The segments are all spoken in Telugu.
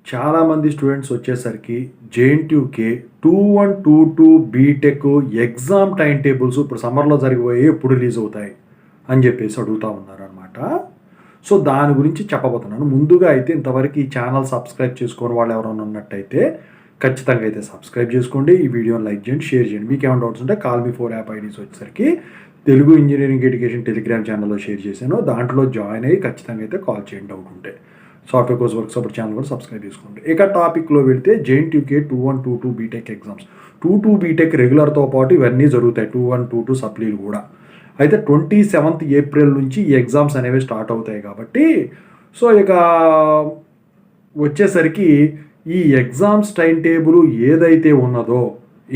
చాలామంది స్టూడెంట్స్ వచ్చేసరికి JNTUK 2122 BTech exam time tables ఇప్పుడు సమ్మర్లో జరిగిపోయి ఎప్పుడు రిలీజ్ అవుతాయి అని చెప్పేసి అడుగుతూ ఉన్నారనమాట. సో దాని గురించి చెప్పబోతున్నాను. ముందుగా అయితే ఇంతవరకు ఈ ఛానల్ సబ్స్క్రైబ్ చేసుకొని వాళ్ళు ఎవరైనా ఉన్నట్టయితే ఖచ్చితంగా అయితే సబ్స్క్రైబ్ చేసుకోండి. ఈ వీడియోని లైక్ చేయండి, షేర్ చేయండి. మీకు ఏమైనా డౌట్స్ ఉంటే కాల్ మీ 4 యాప్ ఐడీస్ వచ్చేసరికి తెలుగు ఇంజనీరింగ్ ఎడ్యుకేషన్ టెలిగ్రామ్ ఛానల్లో షేర్ చేశాను. దాంట్లో జాయిన్ అయ్యి ఖచ్చితంగా అయితే కాల్ చేయండి డౌట్ ఉంటే. Software course work support channel కూడా సబ్స్క్రైబ్ చేసుకోండి. ఇక టాపిక్లో వెళ్తే జేఎన్టీయూకే 2122 బీటెక్ ఎగ్జామ్స్ 22 బీటెక్ రెగ్యులర్తో పాటు ఇవన్నీ జరుగుతాయి. 2122 సప్లీలు కూడా. అయితే 27th ఏప్రిల్ నుంచి ఈ ఎగ్జామ్స్ అనేవి స్టార్ట్ అవుతాయి కాబట్టి సో ఇక వచ్చేసరికి ఈ ఎగ్జామ్స్ టైం టేబుల్ ఏదైతే ఉన్నదో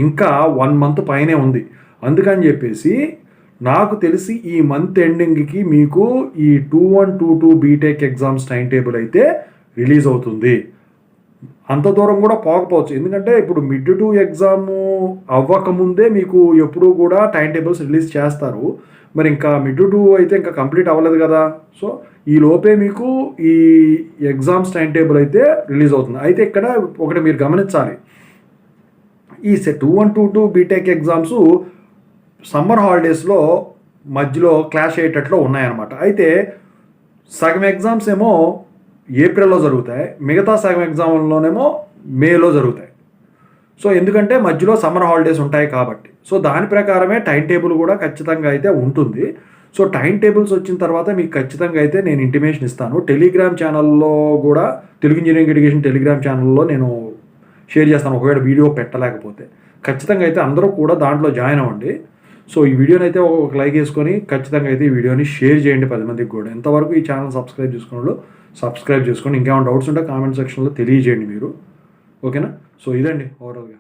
ఇంకా 1 మంత్ పైనే ఉంది. అందుకని చెప్పేసి నాకు తెలిసి ఈ మంత్ ఎండింగ్కి మీకు ఈ 2122 బీటెక్ ఎగ్జామ్స్ టైం టేబుల్ అయితే రిలీజ్ అవుతుంది. అంత దూరం కూడా పోకపోవచ్చు, ఎందుకంటే ఇప్పుడు మిడ్ 2 ఎగ్జామ్ అవ్వకముందే మీకు ఎప్పుడూ కూడా టైం టేబుల్స్ రిలీజ్ చేస్తారు. మరి ఇంకా మిడ్ 2 అయితే ఇంకా కంప్లీట్ అవ్వలేదు కదా. సో ఈ లోపే మీకు ఈ ఎగ్జామ్స్ టైం టేబుల్ అయితే రిలీజ్ అవుతుంది. అయితే ఇక్కడ ఒకటి మీరు గమనించాలి, ఈ 2122 బీటెక్ ఎగ్జామ్స్ సమ్మర్ హాలిడేస్లో మధ్యలో క్లాష్ అయ్యేటట్లు ఉన్నాయన్నమాట. అయితే సగం ఎగ్జామ్స్ ఏమో ఏప్రిల్లో జరుగుతాయి, మిగతా సగం ఎగ్జామ్లోనేమో మేలో జరుగుతాయి. సో ఎందుకంటే మధ్యలో సమ్మర్ హాలిడేస్ ఉంటాయి కాబట్టి. సో దాని ప్రకారమే టైం టేబుల్ కూడా ఖచ్చితంగా అయితే ఉంటుంది. సో టైం టేబుల్స్ వచ్చిన తర్వాత మీకు ఖచ్చితంగా అయితే నేను ఇంటిమేషన్ ఇస్తాను. టెలిగ్రామ్ ఛానల్లో కూడా తెలుగు ఇంజనీరింగ్ ఎడ్యుకేషన్ టెలిగ్రామ్ ఛానల్లో నేను షేర్ చేస్తాను. ఒకవేళ వీడియో పెట్టలేకపోతే ఖచ్చితంగా అయితే అందరూ కూడా దాంట్లో జాయిన్ అవ్వండి. సో ఈ వీడియోని అయితే ఒక లైక్ వేసుకొని ఖచ్చితంగా అయితే ఈ వీడియోని షేర్ చేయండి 10 మందికి కూడా. ఎంతవరకు ఈ ఛానల్ సబ్స్క్రైబ్ చేసుకున్న వాళ్ళు సబ్స్క్రైబ్ చేసుకోండి. ఇంకేమైనా డౌట్స్ ఉంటే కామెంట్ సెక్షన్లో తెలియజేయండి మీరు. ఓకేనా? సో ఇదండి ఓవరాల్గా.